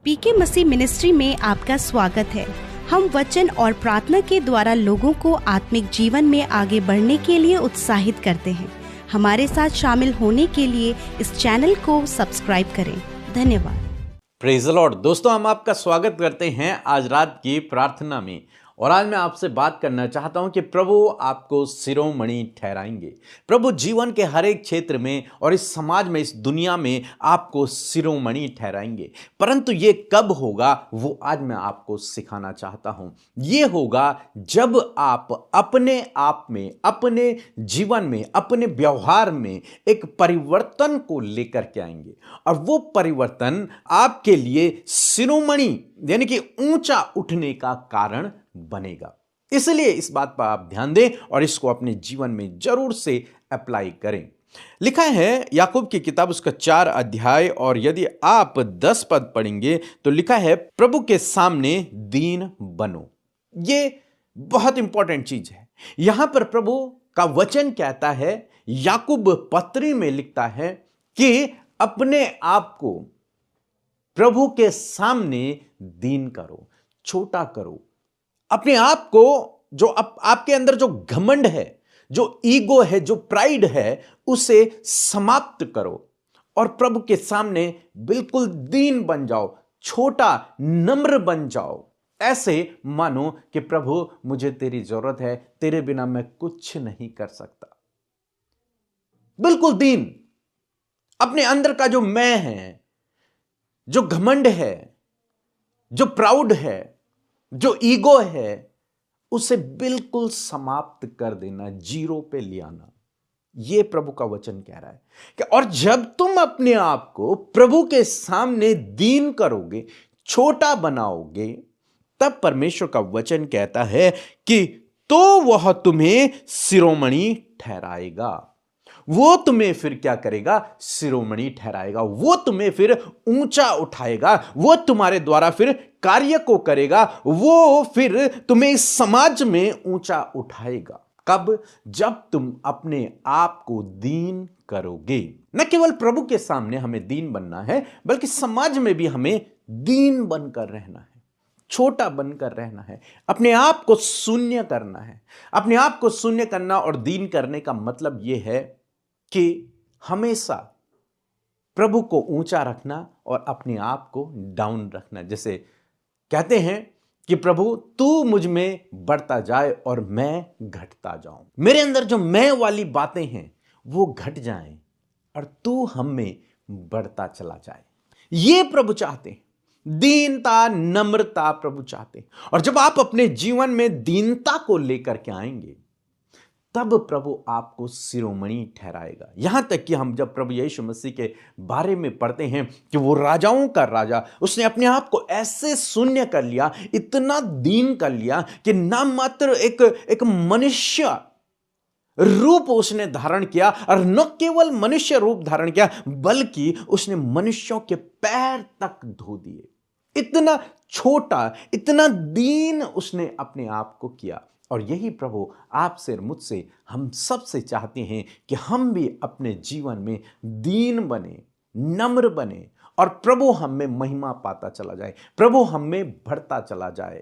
पीके मसीह ministry में आपका स्वागत है। हम वचन और प्रार्थना के द्वारा लोगों को आत्मिक जीवन में आगे बढ़ने के लिए उत्साहित करते हैं। हमारे साथ शामिल होने के लिए इस चैनल को सब्सक्राइब करें। धन्यवाद। Praise the Lord. दोस्तों, हम आपका स्वागत करते हैं आज रात की प्रार्थना में। और आज मैं आपसे बात करना चाहता हूं कि प्रभु आपको शिरोमणि ठहराएंगे। प्रभु जीवन के हर एक क्षेत्र में और इस समाज में, इस दुनिया में आपको शिरोमणि ठहराएंगे। परंतु ये कब होगा वो आज मैं आपको सिखाना चाहता हूं। ये होगा जब आप अपने आप में, अपने जीवन में, अपने व्यवहार में एक परिवर्तन को लेकर के आएंगे। और वो परिवर्तन आपके लिए शिरोमणि यानी कि ऊंचा उठने का कारण बनेगा। इसलिए इस बात पर आप ध्यान दें और इसको अपने जीवन में जरूर से अप्लाई करें। लिखा है याकूब की किताब उसका 4 अध्याय और यदि आप 10 पद पढ़ेंगे तो लिखा है प्रभु के सामने दीन बनो। ये बहुत इंपॉर्टेंट चीज है। यहां पर प्रभु का वचन कहता है, याकूब पत्री में लिखता है कि अपने आप को प्रभु के सामने दीन करो, छोटा करो। अपने आप को, जो आपके अंदर जो घमंड है, जो ईगो है, जो प्राइड है, उसे समाप्त करो और प्रभु के सामने बिल्कुल दीन बन जाओ, छोटा नम्र बन जाओ। ऐसे मानो कि प्रभु मुझे तेरी जरूरत है, तेरे बिना मैं कुछ नहीं कर सकता। बिल्कुल दीन। अपने अंदर का जो मैं है, जो घमंड है, जो प्राउड है, जो ईगो है, उसे बिल्कुल समाप्त कर देना, जीरो पे ले आना। यह प्रभु का वचन कह रहा है कि और जब तुम अपने आप को प्रभु के सामने दीन करोगे, छोटा बनाओगे, तब परमेश्वर का वचन कहता है कि तो वह तुम्हें शिरोमणि ठहराएगा। वो तुम्हें फिर क्या करेगा? शिरोमणि ठहराएगा। वो तुम्हें फिर ऊंचा उठाएगा। वो तुम्हारे द्वारा फिर कार्य को करेगा। वो फिर तुम्हें इस समाज में ऊंचा उठाएगा। कब? जब तुम अपने आप को दीन करोगे। न केवल प्रभु के सामने हमें दीन बनना है, बल्कि समाज में भी हमें दीन बनकर रहना है, छोटा बनकर रहना है, अपने आप को शून्य करना है। अपने आप को शून्य करना और दीन करने का मतलब यह है कि हमेशा प्रभु को ऊंचा रखना और अपने आप को डाउन रखना। जैसे कहते हैं कि प्रभु तू मुझ में बढ़ता जाए और मैं घटता जाऊं। मेरे अंदर जो मैं वाली बातें हैं वो घट जाएं और तू हम में बढ़ता चला जाए। ये प्रभु चाहते हैं। दीनता, नम्रता प्रभु चाहते हैं। और जब आप अपने जीवन में दीनता को लेकर के आएंगे, तब प्रभु आपको शिरोमणि ठहराएगा। यहां तक कि हम जब प्रभु यीशु मसीह के बारे में पढ़ते हैं कि वो राजाओं का राजा, उसने अपने आप को ऐसे शून्य कर लिया, इतना दीन कर लिया कि नाम मात्र एक मनुष्य रूप उसने धारण किया। और न केवल मनुष्य रूप धारण किया, बल्कि उसने मनुष्यों के पैर तक धो दिए। इतना छोटा, इतना दीन उसने अपने आप को किया। और यही प्रभु आपसे और मुझसे, हम सबसे चाहते हैं कि हम भी अपने जीवन में दीन बने, नम्र बने और प्रभु हम में महिमा पाता चला जाए, प्रभु हम में बढ़ता चला जाए।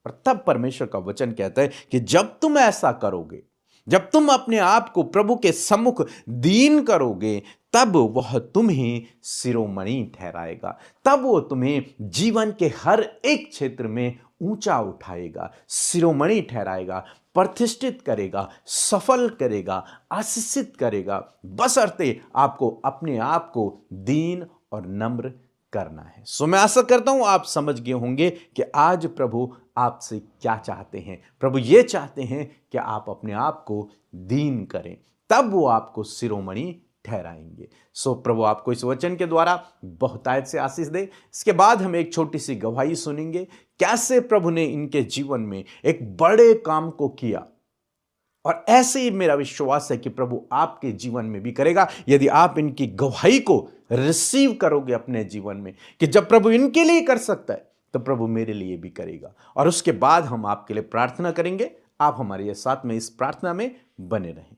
और तब परमेश्वर का वचन कहता है कि जब तुम ऐसा करोगे, जब तुम अपने आप को प्रभु के सम्मुख दीन करोगे, तब वह तुम्हें शिरोमणि ठहराएगा। तब वो तुम्हें जीवन के हर एक क्षेत्र में ऊंचा उठाएगा, शिरोमणि ठहराएगा, प्रतिष्ठित करेगा, सफल करेगा, आशीषित करेगा, बशर्ते आपको अपने आप को दीन और नम्र करना है। सो मैं आशा करता हूं आप समझ गए होंगे कि आज प्रभु आपसे क्या चाहते हैं। प्रभु ये चाहते हैं कि आप अपने आप को दीन करें, तब वो आपको शिरोमणि ठहराएंगे। सो प्रभु आपको इस वचन के द्वारा बहुतायत से आशीष दे। इसके बाद हम एक छोटी सी गवाही सुनेंगे, कैसे प्रभु ने इनके जीवन में एक बड़े काम को किया। और ऐसे ही मेरा विश्वास है कि प्रभु आपके जीवन में भी करेगा, यदि आप इनकी गवाही को रिसीव करोगे अपने जीवन में, कि जब प्रभु इनके लिए कर सकता है तो प्रभु मेरे लिए भी करेगा। और उसके बाद हम आपके लिए प्रार्थना करेंगे। आप हमारे साथ में इस प्रार्थना में बने रहें।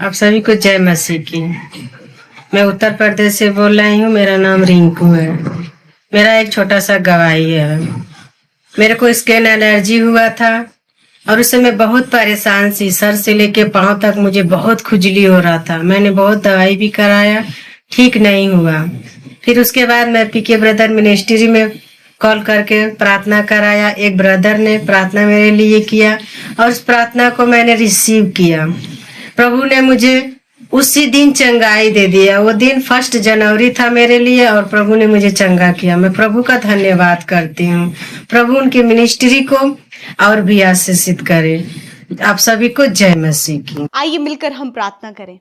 आप सभी को जय मसीह की। मैं उत्तर प्रदेश से बोल रही हूँ। मेरा नाम रिंकू है। मेरा एक छोटा सा गवाही है। मेरे को स्किन एलर्जी हुआ था और उससे मैं बहुत परेशान थी। सर से लेके पांव तक मुझे बहुत खुजली हो रहा था। मैंने बहुत दवाई भी कराया, ठीक नहीं हुआ। फिर उसके बाद मैं पीके ब्रदर मिनिस्ट्री में कॉल करके प्रार्थना कराया। एक ब्रदर ने प्रार्थना मेरे लिए किया और उस प्रार्थना को मैंने रिसीव किया। प्रभु ने मुझे उसी दिन चंगाई दे दिया। वो दिन 1 जनवरी था मेरे लिए और प्रभु ने मुझे चंगा किया। मैं प्रभु का धन्यवाद करती हूँ। प्रभु उनकी मिनिस्ट्री को और भी आशीषित करे। आप सभी को जय मसीह की। आइए मिलकर हम प्रार्थना करें।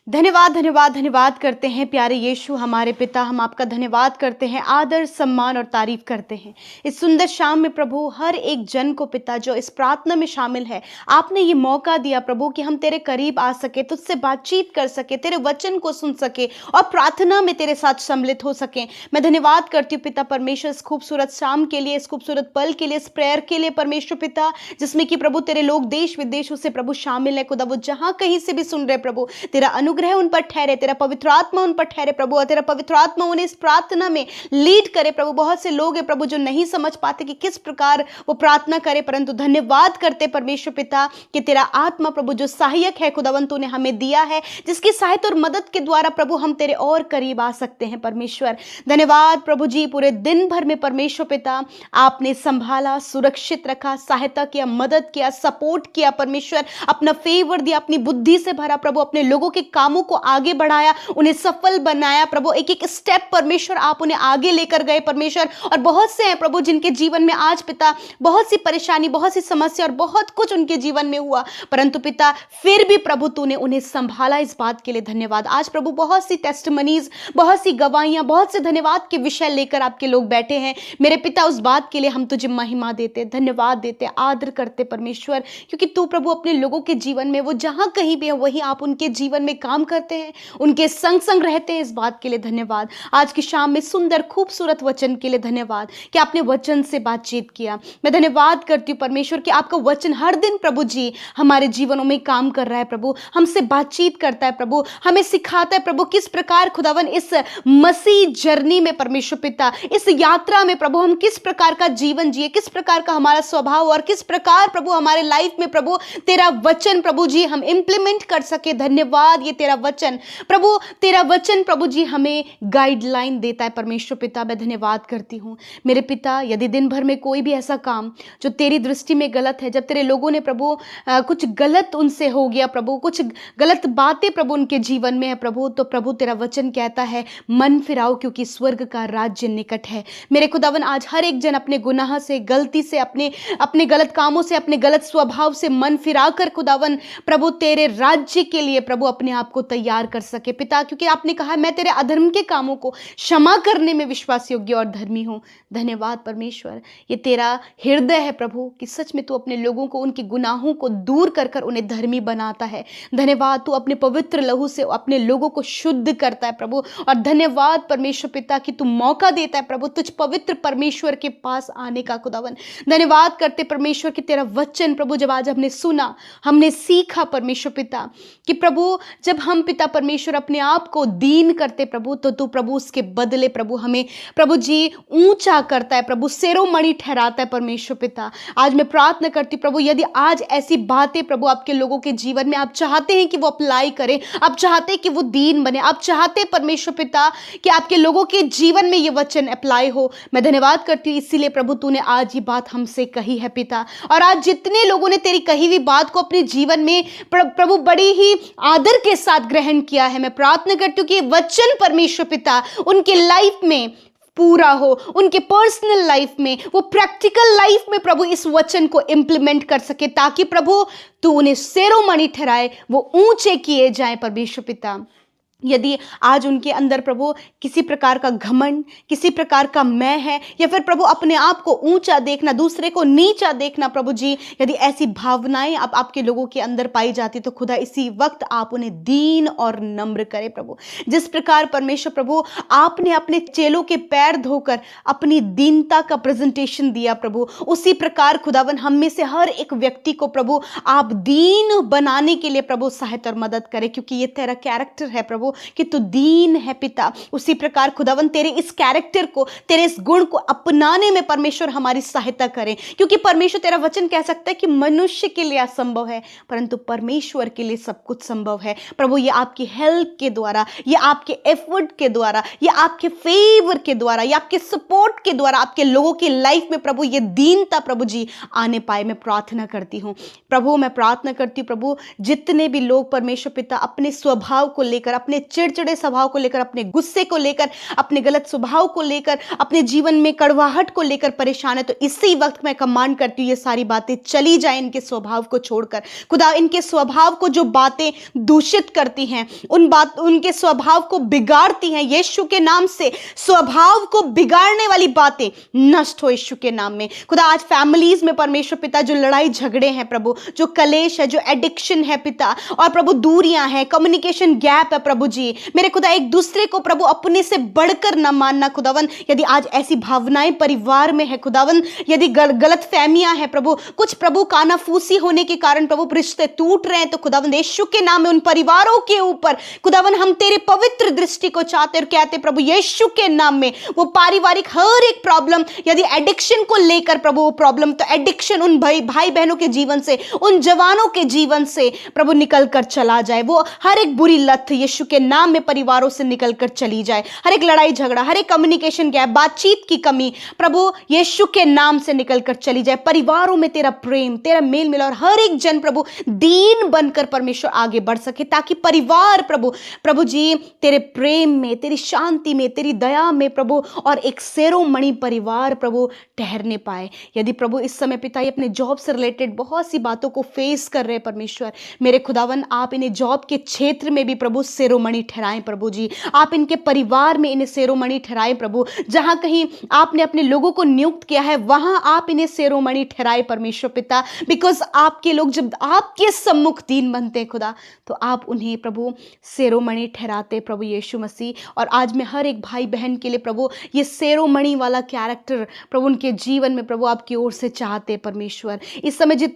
धन्यवाद धन्यवाद धन्यवाद करते हैं प्यारे यीशु हमारे पिता, हम आपका धन्यवाद करते हैं, आदर सम्मान और तारीफ करते हैं इस सुंदर शाम में प्रभु। हर एक जन को पिता जो इस प्रार्थना में शामिल है, आपने ये मौका दिया प्रभु कि हम तेरे करीब आ सके, तुझसे बातचीत कर सके, तेरे वचन को सुन सके और प्रार्थना में तेरे साथ सम्मिलित हो सके। मैं धन्यवाद करती हूँ पिता परमेश्वर इस खूबसूरत शाम के लिए, इस खूबसूरत पल के लिए, इस प्रेयर के लिए परमेश्वर पिता, जिसमें कि प्रभु तेरे लोग देश विदेशों से प्रभु शामिल है। खुदा वो जहां कहीं से भी सुन रहे प्रभु, तेरा अनुग्रह उन पर ठहरे, तेरा पवित्र आत्मा उन पर ठहरे प्रभु, और तेरा पवित्र आत्मा उन्हें इस प्रार्थना में लीड करे प्रभु। बहुत से लोग हैं प्रभु जो नहीं समझ पाते कि किस प्रकार वो प्रार्थना करे, परंतु धन्यवाद करते परमेश्वर पिता कि तेरा आत्मा प्रभु जो सहायक है खुदावन तूने हमें दिया है, जिसकी सहायता और मदद के द्वारा प्रभु हम तेरे और करीब आ सकते हैं परमेश्वर। धन्यवाद प्रभु जी, पूरे दिन भर में परमेश्वर पिता आपने संभाला, सुरक्षित रखा, सहायता किया, मदद किया, सपोर्ट किया परमेश्वर, अपना फेवर दिया, अपनी बुद्धि से भरा प्रभु, अपने लोगों के कामों को आगे बढ़ाया, उन्हें सफल बनाया प्रभु। एक एक स्टेप परमेश्वर आप उन्हें आगे लेकर गए परमेश्वर। और बहुत से हैं प्रभु जिनके जीवन में आज पिता बहुत सी परेशानी, बहुत सी समस्या और बहुत कुछ उनके जीवन में हुआ, परंतु पिता फिर भी प्रभु तूने उन्हें संभाला। इस बात के लिए धन्यवाद। आज प्रभु बहुत सी टेस्टिमनीज, बहुत सी गवाहियां, बहुत से धन्यवाद के विषय लेकर आपके लोग बैठे हैं मेरे पिता। उस बात के लिए हम तुझे महिमा देते, धन्यवाद देते, आदर करते परमेश्वर, क्योंकि तू प्रभु अपने लोगों के जीवन में वो जहां कहीं भी है वहीं आप उनके जीवन में काम करते हैं, उनके संग संग रहते हैं। इस बात के लिए धन्यवाद। आज की शाम में सुंदर खूबसूरत वचन के लिए धन्यवाद कि आपने वचन से बातचीत किया। मैं धन्यवाद करती हूँ परमेश्वर कि आपका वचन हर दिन प्रभु जी हमारे जीवनों में काम कर रहा है प्रभु, हमसे बातचीत करता है प्रभु, हमें सिखाता है प्रभु किस प्रकार खुदावन इस मसीह जर्नी में परमेश्वर पिता, इस यात्रा में प्रभु हम किस प्रकार का जीवन जिए, किस प्रकार का हमारा स्वभाव और किस प्रकार प्रभु हमारे लाइफ में प्रभु तेरा वचन प्रभु जी हम इंप्लीमेंट कर सके। धन्यवाद। ये तेरा वचन प्रभु, तेरा वचन प्रभु जी हमें गाइडलाइन देता है परमेश्वर पिता। मैं धन्यवाद करती हूँ मेरे पिता। यदि दिन भर में कोई भी ऐसा काम जो तेरी दृष्टि में गलत है, जब तेरे लोगों ने प्रभु कुछ गलत उनसे हो गया प्रभु, कुछ गलत बातें प्रभु उनके जीवन में है प्रभु, तो प्रभु तेरा वचन कहता है मन फिराओ क्योंकि स्वर्ग का राज्य निकट है। मेरे खुदावन आज हर एक जन अपने गुनाह से, गलती से, अपने गलत कामों से, अपने गलत स्वभाव से मन फिरा कर खुदावन प्रभु तेरे राज्य के लिए प्रभु अपने आप को तैयार कर सके पिता, क्योंकि आपने कहा मैं तेरे अधर्म के कामों को क्षमा करने में विश्वास योग्य और धर्मी हूं। धन्यवाद परमेश्वर। ये तेरा हृदय है प्रभु कि सच में तू अपने लोगों को उनके गुनाहों को दूर कर कर उन्हें धर्मी बनाता है। धन्यवाद। तू अपने पवित्र लहू से अपने लोगों को शुद्ध करता है प्रभु। और धन्यवाद परमेश्वर पिता कि तू मौका देता है प्रभु तुझ पवित्र परमेश्वर के पास आने का खुदावन। धन्यवाद करते परमेश्वर कि तेरा वचन प्रभु जब आज हमने सुना, हमने सीखा परमेश्वर पिता कि प्रभु जब हम पिता परमेश्वर अपने आप को दीन करते प्रभु, तो तू प्रभु उसके बदले प्रभु हमें प्रभु जी ऊंचा करता है प्रभु, शिरोमणि ठहराता है परमेश्वर पिता। आज मैं प्रार्थना करती प्रभु यदि आज ऐसी बातें प्रभु आपके लोगों के जीवन में आप चाहते हैं कि वो अप्लाई करें, आप चाहते हैं कि वो दीन बने, आप चाहते हैं परमेश्वर पिता कि आपके लोगों के जीवन में ये वचन अप्लाई हो, मैं धन्यवाद करती हूँ इसीलिए प्रभु तूने आज ये बात हमसे कही है पिता। और आज जितने लोगों ने तेरी कही हुई बात को अपने जीवन में प्रभु बड़ी ही आदर के साथ ग्रहण किया है, मैं प्रार्थना करती हूँ कि वचन परमेश्वर पिता उनके लाइफ में पूरा हो, उनके पर्सनल लाइफ में, वो प्रैक्टिकल लाइफ में प्रभु इस वचन को इंप्लीमेंट कर सके, ताकि प्रभु तू उन्हें शिरोमणि ठहराए, वो ऊंचे किए जाएं परमेश्वर पिता। यदि आज उनके अंदर प्रभु किसी प्रकार का घमंड, किसी प्रकार का मैं है, या फिर प्रभु अपने आप को ऊंचा देखना, दूसरे को नीचा देखना प्रभु जी, यदि ऐसी भावनाएं अब आपके लोगों के अंदर पाई जाती तो खुदा इसी वक्त आप उन्हें दीन और नम्र करें प्रभु। जिस प्रकार परमेश्वर प्रभु आपने अपने चेलों के पैर धोकर अपनी दीनता का प्रेजेंटेशन दिया प्रभु, उसी प्रकार खुदावन हम में से हर एक व्यक्ति को प्रभु आप दीन बनाने के लिए प्रभु सहायता और मदद करें, क्योंकि ये तेरा कैरेक्टर है प्रभु। प्रभु कि तू दीन है पिता, उसी प्रकार खुदावन तेरे इस कैरेक्टर को, तेरे इस गुण को अपनाने में परमेश्वर हमारी सहायता करें, क्योंकि परमेश्वर तेरा वचन कह सकता है कि मनुष्य के लिए असंभव है परंतु परमेश्वर के लिए सब कुछ संभव है। प्रभु ये आपकी हेल्प के द्वारा, ये आपके एफर्ट के द्वारा, ये आपके फेवर के द्वारा, ये आपके सपोर्ट के द्वारा आपके लोगों की लाइफ में प्रभु ये दीनता प्रभु जी आने पाए, मैं प्रार्थना करती हूँ प्रभु। मैं प्रार्थना करती हूँ प्रभु, जितने भी लोग परमेश्वर पिता अपने स्वभाव को लेकर, अपने चिड़चिड़े स्वभाव को लेकर, अपने गुस्से को लेकर, अपने गलत स्वभाव को लेकर, अपने जीवन में कड़वाहट को लेकर परेशान है, तो इसी वक्त मैं कमांड करती हूँ ये सारी बातें चली जाए इनके स्वभाव को छोड़कर। खुदा इनके स्वभाव को जो बातें दूषित करती हैं, उनके स्वभाव को बिगाड़ती हैं, यीशु के नाम से स्वभाव को बिगाड़ने वाली बातें नष्ट हो यीशु के नाम में। खुदा आज फैमिलीज में परमेश्वर पिता जो लड़ाई झगड़े हैं प्रभु, जो कलेश है, जो एडिक्शन है पिता, और प्रभु दूरियां हैं, कम्युनिकेशन गैप है प्रभु जी, मेरे खुदा एक दूसरे को प्रभु अपने से बढ़कर न मानना खुदावन, यदि आज ऐसी भावनाएं परिवार में है खुदावन, यदि गलत फहमियां हैं प्रभु, कुछ प्रभु कानाफूसी होने के कारण प्रभु रिश्ते टूट रहे हैं, तो खुदावन यीशु के नाम में उन परिवारों के ऊपर खुदावन हम तेरे पवित्र दृष्टि को चाहते और कहते प्रभु यीशु के नाम में वो पारिवारिक हर एक प्रॉब्लम, यदि एडिक्शन को लेकर प्रभु वो प्रॉब्लम, तो एडिक्शन उन भाई बहनों के जीवन से, उन जवानों के जीवन से प्रभु निकल कर चला जाए। वो हर एक बुरी लत यीशु के नाम में परिवारों से निकल कर चली जाए। हर एक लड़ाई झगड़ा, हर एक कम्युनिकेशन गैप, बातचीत की कमी प्रभु यीशु के नाम से निकल कर चली जाए। परिवारों में तेरा प्रेम, तेरा मेल मिला और हर एक जन प्रभु दीन बनकर परमेश्वर आगे बढ़ सके, ताकि परिवार प्रभु जी तेरे प्रेम में, तेरी शांति में, तेरी दया में प्रभु और एक सेरोमणि परिवार प्रभु ठहरने पाए। यदि प्रभु इस समय पिता अपने जॉब से रिलेटेड बहुत सी बातों को फेस कर रहे हैं परमेश्वर, मेरे खुदावन आप इन्हें जॉब के क्षेत्र में भी प्रभु सेरोमणि ठहराएं प्रभु जी, आप इनके परिवार में इन्हें सेरोमणि ठहराएं प्रभु, जहां कहीं आपने अपने लोगों को नियुक्त किया है वहां आप इन्हें सेरोमणि ठहराए परमेश्वर पिता, बिकॉज आपके लोग जब आपके सम्मुख दीन बनते हैं खुदा, तो आप उन्हें प्रभु सेरोमणि ठहराते प्रभु यीशु मसीह। और आज मैं हर एक भाई बहन के लिए प्रभु ये सेरोमणि वाला कैरेक्टर प्रभु उनके जीवन में प्रभु आपकी ओर से चाहते परमेश्वर। इस समय जितने